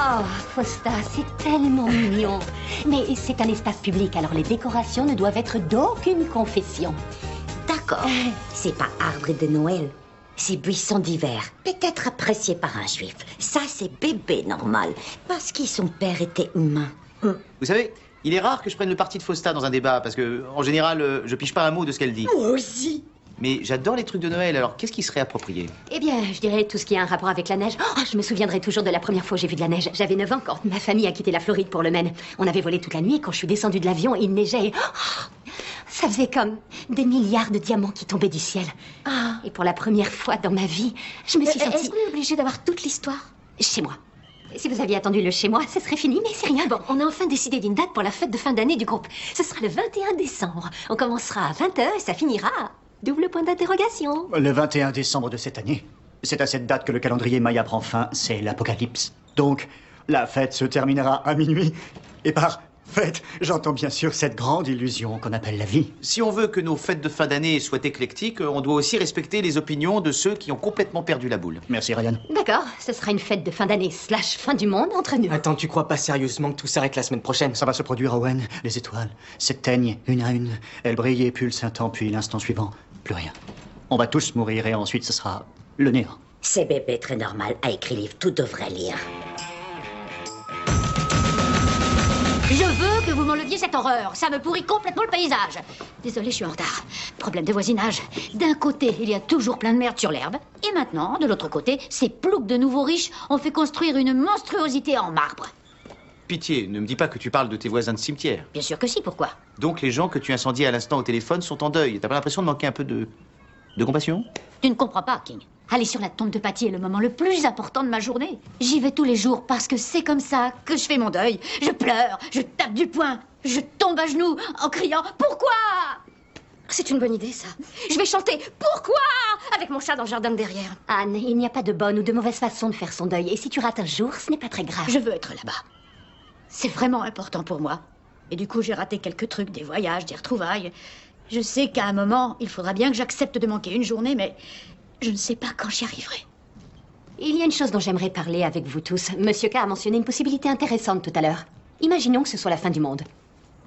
Oh, Fausta, c'est tellement mignon. Mais c'est un espace public, alors les décorations ne doivent être d'aucune confession. D'accord. C'est pas arbre de Noël. C'est buisson d'hiver. Peut-être apprécié par un juif. Ça, c'est bébé normal. Parce que son père était humain. Vous savez, il est rare que je prenne le parti de Fausta dans un débat, parce que, en général, je piche pas un mot de ce qu'elle dit. Moi aussi. Mais j'adore les trucs de Noël, alors qu'est-ce qui serait approprié? Eh bien, je dirais tout ce qui a un rapport avec la neige. Oh, je me souviendrai toujours de la première fois où j'ai vu de la neige. J'avais 9 ans quand ma famille a quitté la Floride pour le Maine. On avait volé toute la nuit et quand je suis descendue de l'avion, il neigeait. Ça faisait comme des milliards de diamants qui tombaient du ciel. Et pour la première fois dans ma vie, je me suis sentie... Est-ce qu'on est obligé d'avoir toute l'histoire? Chez moi. Si vous aviez attendu le chez moi, ce serait fini, mais c'est rien. Bon, on a enfin décidé d'une date pour la fête de fin d'année du groupe. Ce sera le 21 décembre. On commencera à 20h et ça finira... Double point d'interrogation. Le 21 décembre de cette année. C'est à cette date que le calendrier Maya prend fin, c'est l'apocalypse. Donc, la fête se terminera à minuit. Et par fête, j'entends bien sûr cette grande illusion qu'on appelle la vie. Si on veut que nos fêtes de fin d'année soient éclectiques, on doit aussi respecter les opinions de ceux qui ont complètement perdu la boule. Merci, Ryan. D'accord, ce sera une fête de fin d'année / fin du monde entre nous. Attends, tu crois pas sérieusement que tout s'arrête la semaine prochaine? Ça va se produire, Owen. Les étoiles s'éteignent une à une. Elles brillent et pulsent un temps, puis l'instant suivant, plus rien. On va tous mourir et ensuite ce sera le néant. C'est bébé très normal, a écrit livre, tout devrait lire. Je veux que vous m'enleviez cette horreur. Ça me pourrit complètement le paysage. Désolée, je suis en retard. Problème de voisinage. D'un côté, il y a toujours plein de merde sur l'herbe. Et maintenant, de l'autre côté, ces ploucs de nouveaux riches ont fait construire une monstruosité en marbre. Pitié, ne me dis pas que tu parles de tes voisins de cimetière. Bien sûr que si, pourquoi? Donc les gens que tu incendies à l'instant au téléphone sont en deuil. T'as pas l'impression de manquer un peu de compassion? Tu ne comprends pas, King. Aller sur la tombe de Patty est le moment le plus important de ma journée. J'y vais tous les jours parce que c'est comme ça que je fais mon deuil. Je pleure, je tape du poing, je tombe à genoux en criant « Pourquoi ?» C'est une bonne idée, ça. Je vais chanter « Pourquoi ?» avec mon chat dans le jardin de derrière. Anne, il n'y a pas de bonne ou de mauvaise façon de faire son deuil. Et si tu rates un jour, ce n'est pas très grave. Je veux être là-bas. C'est vraiment important pour moi. Et du coup, j'ai raté quelques trucs, des voyages, des retrouvailles. Je sais qu'à un moment, il faudra bien que j'accepte de manquer une journée, mais je ne sais pas quand j'y arriverai. Il y a une chose dont j'aimerais parler avec vous tous. Monsieur K a mentionné une possibilité intéressante tout à l'heure. Imaginons que ce soit la fin du monde.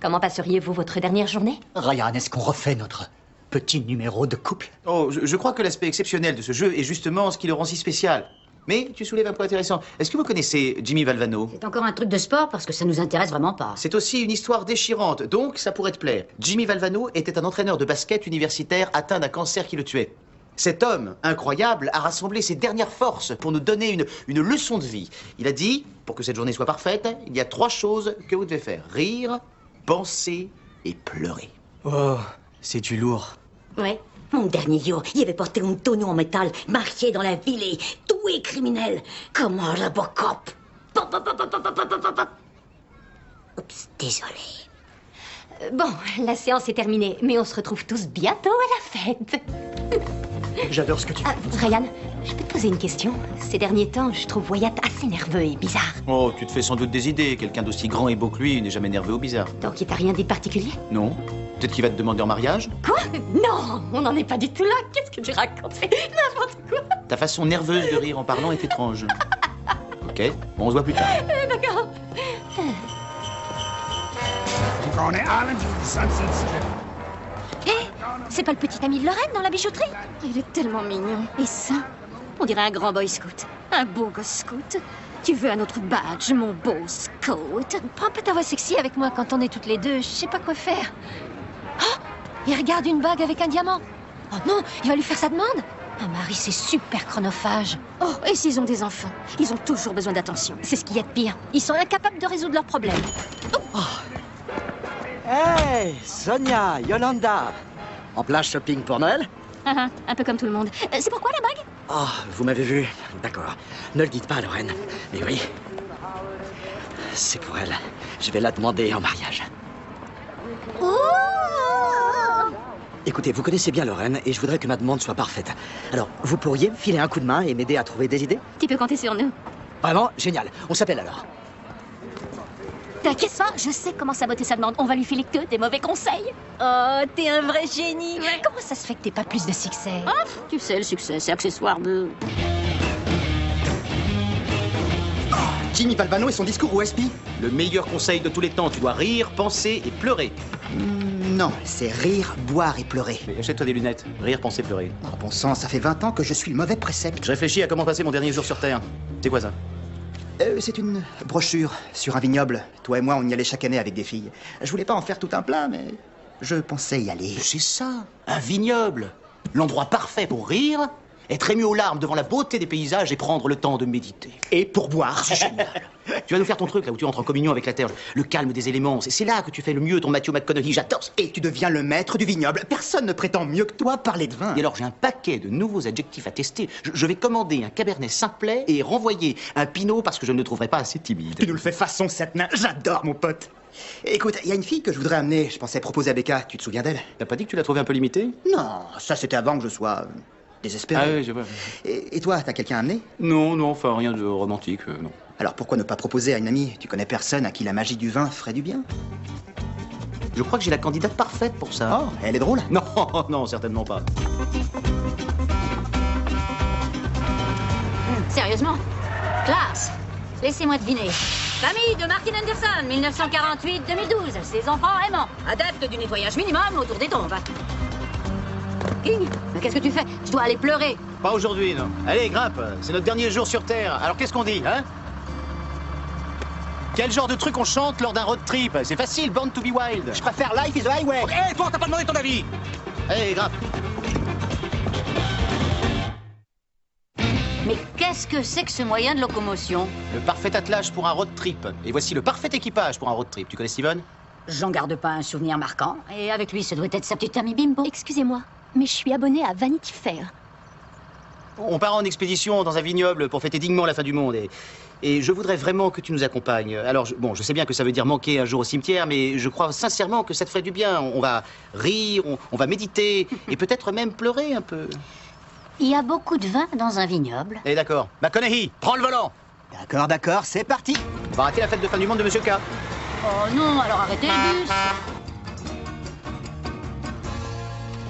Comment passeriez-vous votre dernière journée? Ryan, est-ce qu'on refait notre petit numéro de couple? Oh, je crois que l'aspect exceptionnel de ce jeu est justement ce qui le rend si spécial. Mais tu soulèves un point intéressant. Est-ce que vous connaissez Jimmy Valvano? C'est encore un truc de sport parce que ça nous intéresse vraiment pas. C'est aussi une histoire déchirante, donc ça pourrait te plaire. Jimmy Valvano était un entraîneur de basket universitaire atteint d'un cancer qui le tuait. Cet homme incroyable a rassemblé ses dernières forces pour nous donner une leçon de vie. Il a dit, pour que cette journée soit parfaite, il y a 3 choses que vous devez faire. Rire, penser et pleurer. Oh, c'est du lourd. Ouais. Mon dernier jour, il avait porté un tonneau en métal, marché dans la ville et tué criminel. Comme un Robocop. Pop, pop, pop, pop, pop, pop, pop, pop. Oups, désolé. Bon, la séance est terminée, mais on se retrouve tous bientôt à la fête. J'adore ce que tu dis. Ryan, je peux te poser une question? Ces derniers temps, je trouve Wyatt assez nerveux et bizarre. Oh, tu te fais sans doute des idées. Quelqu'un d'aussi grand et beau que lui n'est jamais nerveux ou bizarre. Donc il t'a rien dit de particulier? Non. Peut-être qu'il va te demander en mariage? Quoi? Non, on n'en est pas du tout là. Qu'est-ce que tu racontes? C'est n'importe quoi. Ta façon nerveuse de rire en parlant est étrange. Ok, bon, on se voit plus tard. D'accord. Hé, c'est pas le petit ami de Lorraine dans la bijouterie? Il est tellement mignon. Et ça, on dirait un grand boy scout. Un beau gosse scout. Tu veux un autre badge, mon beau scout? Prends un peu ta voix sexy avec moi quand on est toutes les deux. Je sais pas quoi faire. Oh, il regarde une bague avec un diamant. Oh non, il va lui faire sa demande. Un mari, c'est super chronophage. Oh, et s'ils ont des enfants? Ils ont toujours besoin d'attention. C'est ce qu'il y a de pire. Ils sont incapables de résoudre leurs problèmes. Hey, Sonia, Yolanda. En plein shopping pour Noël? Un peu comme tout le monde. C'est pourquoi la bague? Oh, vous m'avez vu. D'accord. Ne le dites pas à Lorraine. Mais oui. C'est pour elle. Je vais la demander en mariage. Oh! Écoutez, vous connaissez bien Lorraine et je voudrais que ma demande soit parfaite. Alors, vous pourriez me filer un coup de main et m'aider à trouver des idées? Tu peux compter sur nous. Vraiment? Génial. On s'appelle alors. T'inquiète pas, je sais comment saboter sa demande. On va lui filer que des mauvais conseils. Oh, t'es un vrai génie. Comment ça se fait que t'aies pas plus de succès? Ah, tu sais, le succès, c'est accessoire de... Jimmy Valvano et son discours au SP? Le meilleur conseil de tous les temps, tu dois rire, penser et pleurer. Non, c'est rire, boire et pleurer. Mais achète-toi des lunettes. Rire, penser, pleurer. Oh, bon sang, ça fait 20 ans que je suis le mauvais précepte. Je réfléchis à comment passer mon dernier jour sur Terre. C'est quoi ça? C'est une brochure sur un vignoble. Toi et moi, on y allait chaque année avec des filles. Je voulais pas en faire tout un plat, mais je pensais y aller. C'est ça, un vignoble. L'endroit parfait pour rire, être ému aux larmes devant la beauté des paysages et prendre le temps de méditer. Et pour boire. C'est génial. Tu vas nous faire ton truc là où tu entres en communion avec la terre. Le calme des éléments. C'est là que tu fais le mieux ton Matthew McConaughey. J'adore ça. Et tu deviens le maître du vignoble. Personne ne prétend mieux que toi parler de vin. Et alors j'ai un paquet de nouveaux adjectifs à tester. Je vais commander un cabernet simplet et renvoyer un pinot parce que je ne le trouverai pas assez timide. Tu nous le fais façon cette main. J'adore mon pote. Écoute, il y a une fille que je voudrais amener. Je pensais proposer à Becca. Tu te souviens d'elle? T'as pas dit que tu l'as trouvé un peu limité? Non, ça c'était avant que je sois désespéré. Ah oui, je vois. Et toi, t'as quelqu'un à amener? Non, enfin rien de romantique, non. Alors pourquoi ne pas proposer à une amie? Tu connais personne à qui la magie du vin ferait du bien? Je crois que j'ai la candidate parfaite pour ça. Oh, elle est drôle? Non, non, certainement pas. Sérieusement? Classe. Laissez-moi deviner. Famille de Martin Anderson, 1948-2012. Ses enfants aimants. Adeptes du nettoyage minimum autour des tombes. King, mais qu'est-ce que tu fais? Je dois aller pleurer. Pas aujourd'hui, non. Allez, grimpe. C'est notre dernier jour sur Terre. Alors qu'est-ce qu'on dit, hein? Quel genre de truc on chante lors d'un road trip? C'est facile, Born to be Wild. Je préfère Life is the Highway. Hé, toi, t'as pas demandé ton avis. Allez, grimpe. Mais qu'est-ce que c'est que ce moyen de locomotion? Le parfait attelage pour un road trip. Et voici le parfait équipage pour un road trip. Tu connais Steven? J'en garde pas un souvenir marquant. Et avec lui, ce doit être sa petite amie Bimbo. Excusez-moi, mais je suis abonnée à Vanity Fair. On part en expédition dans un vignoble pour fêter dignement la fin du monde. Et je voudrais vraiment que tu nous accompagnes. Alors, je sais bien que ça veut dire manquer un jour au cimetière, mais je crois sincèrement que ça te ferait du bien. On va rire, on va méditer, et peut-être même pleurer un peu. Il y a beaucoup de vin dans un vignoble. Eh d'accord. McConaughey, prends le volant. D'accord, c'est parti. On va rater la fête de fin du monde de Monsieur K. Oh non, alors arrêtez le bus.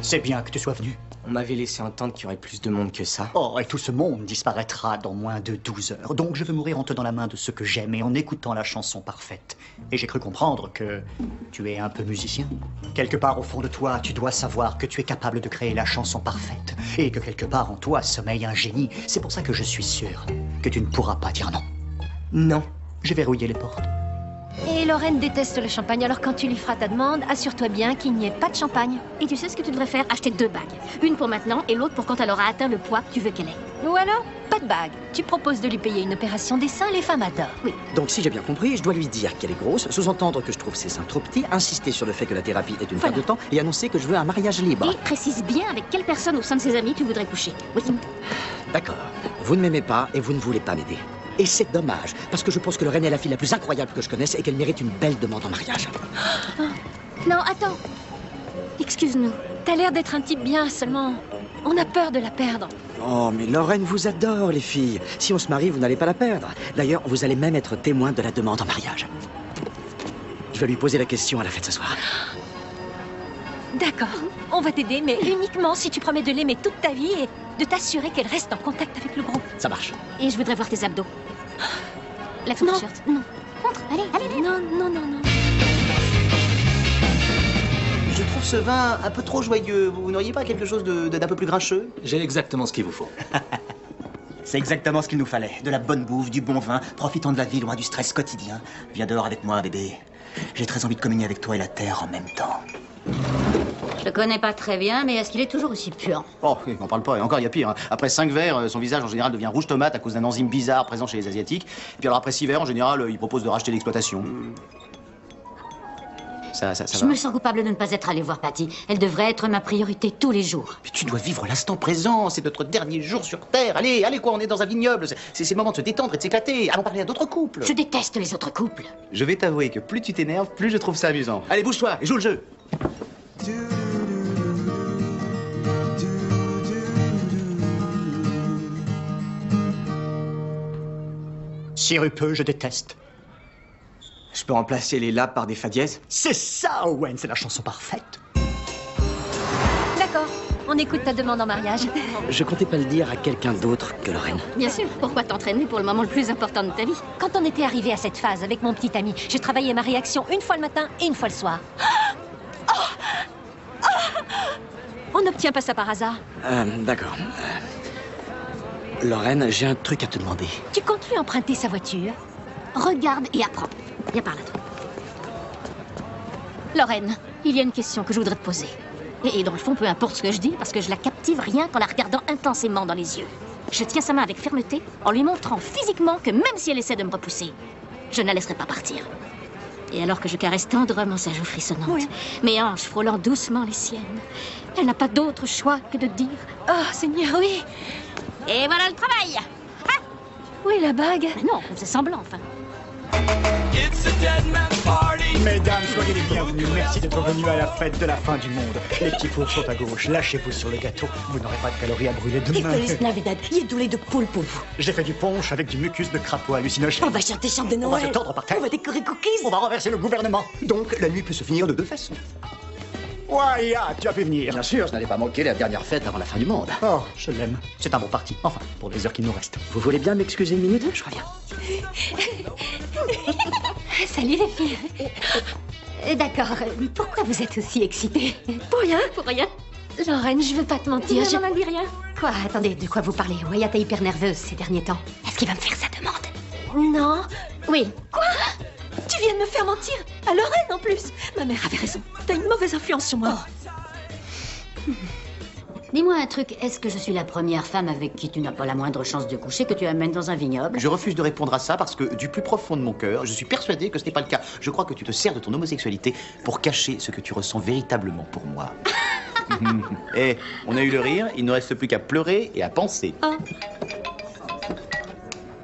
C'est bien que tu sois venu. On m'avait laissé entendre qu'il y aurait plus de monde que ça. Oh, et tout ce monde disparaîtra dans moins de 12 heures. Donc je veux mourir en tenant la main de ceux que j'aime et en écoutant la chanson parfaite. Et j'ai cru comprendre que tu es un peu musicien. Quelque part au fond de toi, tu dois savoir que tu es capable de créer la chanson parfaite. Et que quelque part en toi sommeille un génie. C'est pour ça que je suis sûr que tu ne pourras pas dire non. Non. J'ai verrouillé les portes. Et Lorraine déteste le champagne, alors quand tu lui feras ta demande, assure-toi bien qu'il n'y ait pas de champagne. Et tu sais ce que tu devrais faire? Acheter 2 bagues. Une pour maintenant et l'autre pour quand elle aura atteint le poids que tu veux qu'elle ait. Ou alors, pas de bague. Tu proposes de lui payer une opération des seins, les femmes adorent. Oui. Donc si j'ai bien compris, je dois lui dire qu'elle est grosse, sous-entendre que je trouve ses seins trop petits, insister sur le fait que la thérapie est une perte de temps et annoncer que je veux un mariage libre. Et précise bien avec quelle personne au sein de ses amis tu voudrais coucher. Oui. D'accord. Vous ne m'aimez pas et vous ne voulez pas m'aider. Et c'est dommage, parce que je pense que Lorraine est la fille la plus incroyable que je connaisse et qu'elle mérite une belle demande en mariage. Non, attends. Excuse-nous. T'as l'air d'être un type bien, seulement on a peur de la perdre. Oh, mais Lorraine vous adore, les filles. Si on se marie, vous n'allez pas la perdre. D'ailleurs, vous allez même être témoin de la demande en mariage. Je vais lui poser la question à la fête ce soir. D'accord, on va t'aider, mais uniquement si tu promets de l'aimer toute ta vie et de t'assurer qu'elle reste en contact avec le groupe. Ça marche. Et je voudrais voir tes abdos. Lève ton Non, t-shirt. non. Montre, allez. Non. Je trouve ce vin un peu trop joyeux. Vous n'auriez pas quelque chose d'un peu plus grincheux? J'ai exactement ce qu'il vous faut. C'est exactement ce qu'il nous fallait. De la bonne bouffe, du bon vin, profitant de la vie loin du stress quotidien. Viens dehors avec moi, bébé. J'ai très envie de communier avec toi et la terre en même temps. Je le connais pas très bien, mais est-ce qu'il est toujours aussi puant? Oh, n'en parle pas. Et encore, il y a pire. Hein. Après 5 verres, son visage en général devient rouge tomate à cause d'un enzyme bizarre présent chez les Asiatiques. Et puis alors après 6 verres, en général, il propose de racheter l'exploitation. Ça Je va. me sens coupable de ne pas être allée voir Patty. Elle devrait être ma priorité tous les jours. Mais tu dois vivre l'instant présent. C'est notre dernier jour sur Terre. Allez, quoi, on est dans un vignoble. C'est le moment de se détendre et de s'éclater. Allons parler à d'autres couples. Je déteste les autres couples. Je vais t'avouer que plus tu t'énerves, plus je trouve ça amusant. Allez, bouge-toi et joue le jeu. Sirupeux, je déteste. Je peux remplacer les la par des fa dièse? C'est ça, Owen, c'est la chanson parfaite. D'accord, on On écoute ta demande en mariage. Je comptais pas le dire à quelqu'un d'autre que Lorraine. Bien sûr, pourquoi t'entraîner pour le moment le plus important de ta vie? Quand on était arrivé à cette phase avec mon petit ami, je travaillais ma réaction une fois le matin et une fois le soir. On n'obtient pas ça par hasard. D'accord. Lorraine, j'ai un truc à te demander. Tu comptes lui emprunter sa voiture? Regarde et apprends. Viens par là, toi. Lorraine, il y a une question que je voudrais te poser. Et dans le fond, peu importe ce que je dis, parce que je la captive rien qu'en la regardant intensément dans les yeux. Je tiens sa main avec fermeté, en lui montrant physiquement que même si elle essaie de me repousser, je ne la laisserai pas partir. Et alors que je caresse tendrement sa joue frissonnante, Oui. mes hanches frôlant doucement les siennes, elle n'a pas d'autre choix que de dire Oh, Seigneur, oui. Et voilà le travail. Oui, la bague. Mais non, on faisait semblant, enfin. Mesdames, soyez les bienvenus. Merci d'être venus à la fête de la fin du monde. Les petits fours sont à gauche. Lâchez-vous sur le gâteau. Vous n'aurez pas de calories à brûler Et demain. Feliz Navidad, il y a du lait de poule pour vous. J'ai fait du punch avec du mucus de crapaud hallucinogène. On va chanter chant de Noël. On va se tordre par terre. On va décorer cookies. On va renverser le gouvernement. Donc, la nuit peut se finir de deux façons. Waya, tu as pu venir. Bien sûr, je n'allais pas manquer la dernière fête avant la fin du monde. Oh, je l'aime. C'est un bon parti. Enfin, pour les heures qui nous restent. Vous voulez bien m'excuser une minute? Je reviens. Salut les filles. D'accord, pourquoi vous êtes aussi excitées? Pour rien. Pour rien. Lorraine, je veux pas te mentir. Je n'en ai dit rien. Quoi? Attendez, de quoi vous parlez? Wyatt est hyper nerveuse ces derniers temps. Est-ce qu'il va me faire sa demande? Non. Oui. Quoi? Tu viens de me faire mentir? À Lorraine en plus. Ma mère avait raison. T'as une mauvaise influence sur moi. Dis-moi un truc, est-ce que je suis la première femme avec qui tu n'as pas la moindre chance de coucher que tu amènes dans un vignoble? Je refuse de répondre à ça parce que du plus profond de mon cœur, je suis persuadé que ce n'est pas le cas. Je crois que tu te sers de ton homosexualité pour cacher ce que tu ressens véritablement pour moi. Eh, on a eu le rire, il ne reste plus qu'à pleurer et à penser. Oh.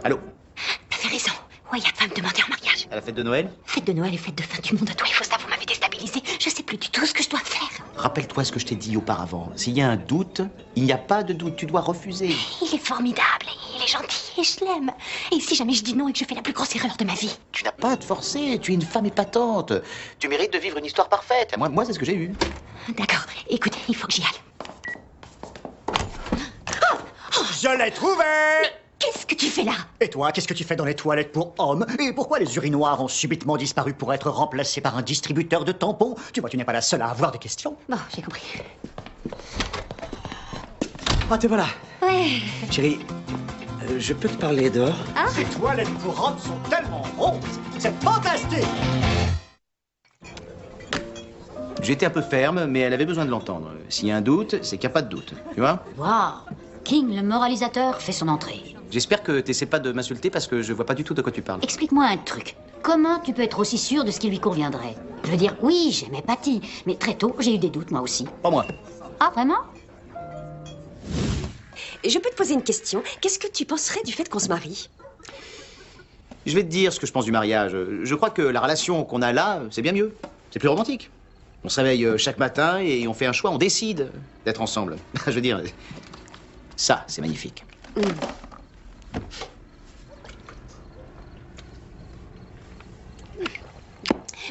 Allô? T'avais raison. Wyatt va me demander en mariage. À la fête de Noël? Fête de Noël et fête de fin du monde. À toi, il faut ça, vous m'avez déstabilisé. Je sais plus du tout ce que je dois faire. Rappelle-toi ce que je t'ai dit auparavant. S'il y a un doute, il n'y a pas de doute. Tu dois refuser. Il est formidable, il est gentil et je l'aime. Et si jamais je dis non et que je fais la plus grosse erreur de ma vie? Tu n'as pas à te forcer. Tu es une femme épatante. Tu mérites de vivre une histoire parfaite. Moi c'est ce que j'ai eu. D'accord, écoutez, il faut que j'y aille. Je l'ai trouvé! Qu'est-ce que tu fais là? Et toi, qu'est-ce que tu fais dans les toilettes pour hommes? Et pourquoi les urinoirs ont subitement disparu pour être remplacés par un distributeur de tampons? Tu vois, tu n'es pas la seule à avoir des questions. Bon, j'ai compris. Ah, te voilà. Ouais. Chérie, je peux te parler dehors? Ces toilettes pour hommes sont tellement roses. C'est fantastique! J'étais un peu ferme, mais elle avait besoin de l'entendre. S'il y a un doute, c'est qu'il n'y a pas de doute. Tu vois? Waouh! King, le moralisateur, fait son entrée. J'espère que t'essaies pas de m'insulter parce que je vois pas du tout de quoi tu parles. Explique-moi un truc. Comment tu peux être aussi sûr de ce qui lui conviendrait? Je veux dire, oui, j'aimais Patty, mais très tôt, j'ai eu des doutes, moi aussi. Pas moi. Ah, vraiment? Je peux te poser une question? Qu'est-ce que tu penserais du fait qu'on se marie? Je vais te dire ce que je pense du mariage. Je crois que la relation qu'on a là, c'est bien mieux. C'est plus romantique. On se réveille chaque matin et on fait un choix, on décide d'être ensemble. Je veux dire, ça, c'est magnifique.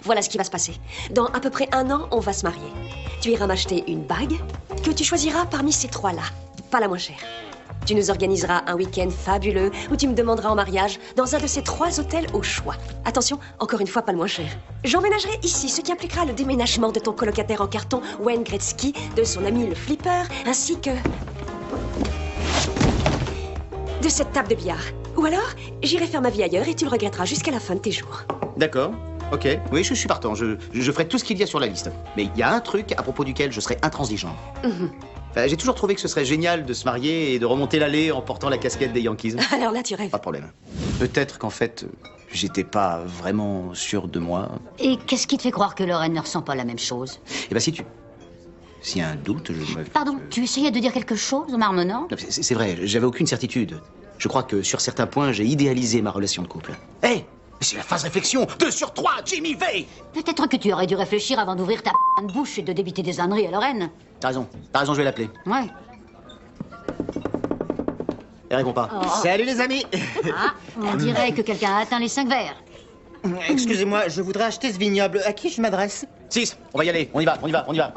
Voilà ce qui va se passer. Dans à peu près 1 an, on va se marier. Tu iras m'acheter une bague que tu choisiras parmi ces 3-là. Pas la moins chère. Tu nous organiseras un week-end fabuleux où tu me demanderas en mariage dans un de ces 3 hôtels au choix. Attention, encore une fois, pas le moins cher. J'emménagerai ici, ce qui impliquera le déménagement de ton colocataire en carton, Wayne Gretzky, de son ami le flipper, ainsi que de cette table de billard. Ou alors, j'irai faire ma vie ailleurs et tu le regretteras jusqu'à la fin de tes jours. D'accord. Ok. Oui, je suis partant. Je ferai tout ce qu'il y a sur la liste. Mais il y a un truc à propos duquel je serai intransigeant. Enfin, j'ai toujours trouvé que ce serait génial de se marier et de remonter l'allée en portant la casquette des Yankees. Alors là, tu rêves. Pas de problème. Peut-être qu'en fait, j'étais pas vraiment sûr de moi. Et qu'est-ce qui te fait croire que Lorraine ne ressent pas la même chose? Eh ben, s'il y a un doute, je me... Pardon, tu essayais de dire quelque chose en marmonnant? Non, c'est vrai, j'avais aucune certitude. Je crois que sur certains points, j'ai idéalisé ma relation de couple. Hé, c'est la phase réflexion. 2 sur 3, Jimmy V. Peut-être que tu aurais dû réfléchir avant d'ouvrir ta de bouche et de débiter des âneries à Lorraine. T'as raison, je vais l'appeler. Ouais. Elle répond pas. Oh. Salut les amis. Ah, on dirait que quelqu'un a atteint les 5 verres. Excusez-moi, je voudrais acheter ce vignoble. À qui je m'adresse? 6, on va y aller. On y va. Ouais, on y va.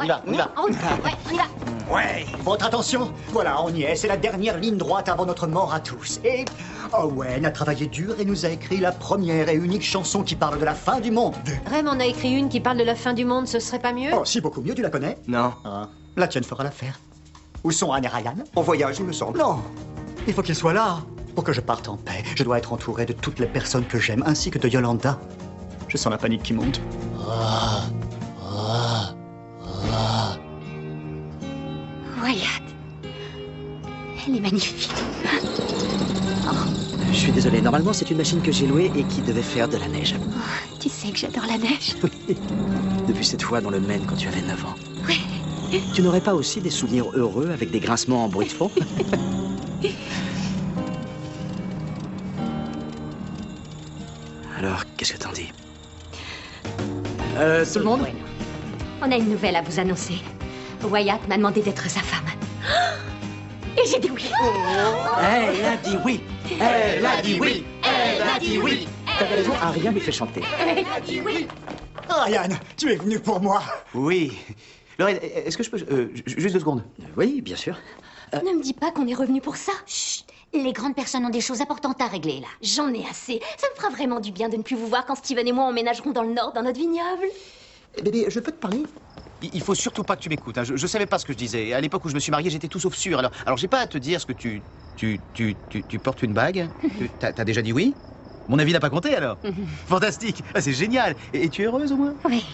Ouais. Votre attention, voilà, on y est. C'est la dernière ligne droite avant notre mort à tous. Et Owen a travaillé dur et nous a écrit la première et unique chanson qui parle de la fin du monde. Rem en a écrit une qui parle de la fin du monde, ce serait pas mieux? Oh, si, beaucoup mieux, tu la connais? Non. Ah, la tienne fera l'affaire. Où sont Anne et Ryan? En voyage, il me semble. Non, il faut qu'ils soient là. Pour que je parte en paix, je dois être entouré de toutes les personnes que j'aime, ainsi que de Yolanda. Je sens la panique qui monte. Wyatt. Elle est magnifique. Je suis désolé, normalement c'est une machine que j'ai louée et qui devait faire de la neige. Oh, tu sais que j'adore la neige. Depuis cette fois dans le Maine quand tu avais 9 ans. Oui. Tu n'aurais pas aussi des souvenirs heureux avec des grincements en bruit de fond? Alors, qu'est-ce que t'en dis? Tout le monde? On a une nouvelle à vous annoncer. Wyatt m'a demandé d'être sa femme. Et j'ai dit oui. Elle a dit oui. Elle a dit oui. Elle a dit oui. T'avais raison, Aria lui fait chanter. Elle a dit oui. Ryan, tu es venu pour moi. Oui. Lorraine, est-ce que je peux... juste 2 secondes. Oui, bien sûr. Ne me dis pas qu'on est revenu pour ça. Chut. Les grandes personnes ont des choses importantes à régler, là. J'en ai assez. Ça me fera vraiment du bien de ne plus vous voir quand Steven et moi emménagerons dans le nord, dans notre vignoble. Bébé, je peux te parler? Il faut surtout pas que tu m'écoutes. Hein. Je savais pas ce que je disais. À l'époque où je me suis marié, j'étais tout sauf sûr. Alors j'ai pas à te dire ce que tu portes une bague. T'as déjà dit oui? Mon avis n'a pas compté alors. Fantastique. Ah, c'est génial. Et tu es heureuse au moins? Oui,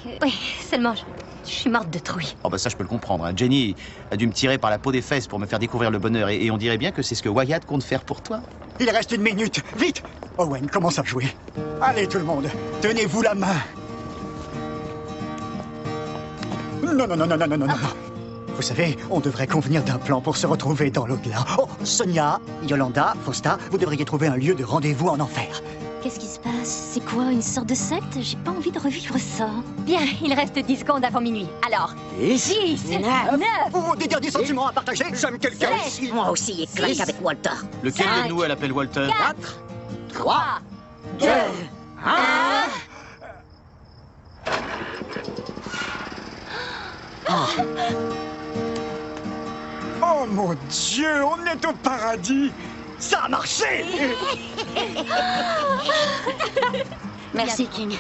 seulement je suis morte de trouille. Oh bah ça je peux le comprendre. Hein. Jenny a dû me tirer par la peau des fesses pour me faire découvrir le bonheur. Et on dirait bien que c'est ce que Wyatt compte faire pour toi. Il reste 1 minute. Vite. Owen commence à jouer. Allez tout le monde, tenez-vous la main. Non. Vous savez, on devrait convenir d'un plan pour se retrouver dans l'au-delà. Oh, Sonia, Yolanda, Fausta, vous devriez trouver un lieu de rendez-vous en enfer. Qu'est-ce qui se passe? C'est quoi, une sorte de secte? J'ai pas envie de revivre ça. Bien, il reste 10 secondes avant minuit. Alors, 10, 9... Oh, des derniers sentiments à partager? J'aime quelqu'un ici. Moi aussi, éclaté avec Walter. Lequel de nous elle appelle Walter? 4, 3, 2, 1... Oh mon Dieu, on est au paradis. Ça a marché. Merci, King.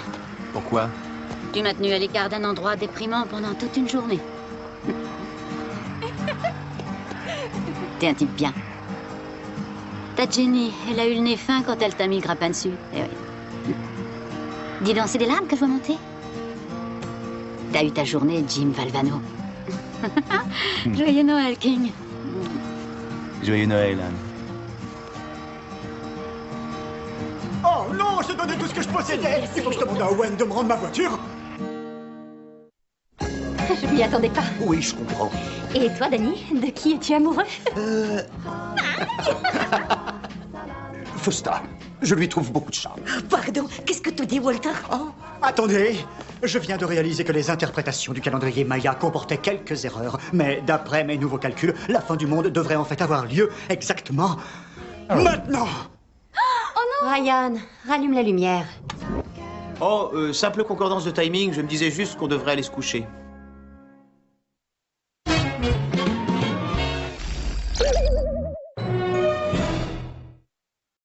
Pourquoi? Tu m'as tenu à l'écart d'un endroit déprimant pendant toute une journée. T'es un type bien. Ta Jenny, elle a eu le nez fin quand elle t'a mis le grappin dessus. Eh oui. Dis donc, c'est des larmes que je vois monter? T'as eu ta journée, Jim Valvano. Joyeux Noël, King. Joyeux Noël, Anne. Oh non, je t'ai donné tout ce que je possédais. Il faut que je demande à Owen de me rendre ma voiture. Je m'y attendais pas. Oui, je comprends. Et toi, Danny, de qui es-tu amoureux? Fausta, je lui trouve beaucoup de charme. Pardon, qu'est-ce que tu dis, Walter? Oh, attendez, je viens de réaliser que les interprétations du calendrier Maya comportaient quelques erreurs. Mais d'après mes nouveaux calculs, la fin du monde devrait en fait avoir lieu exactement maintenant. Oh non! Ryan, rallume la lumière. Oh, simple concordance de timing, je me disais juste qu'on devrait aller se coucher.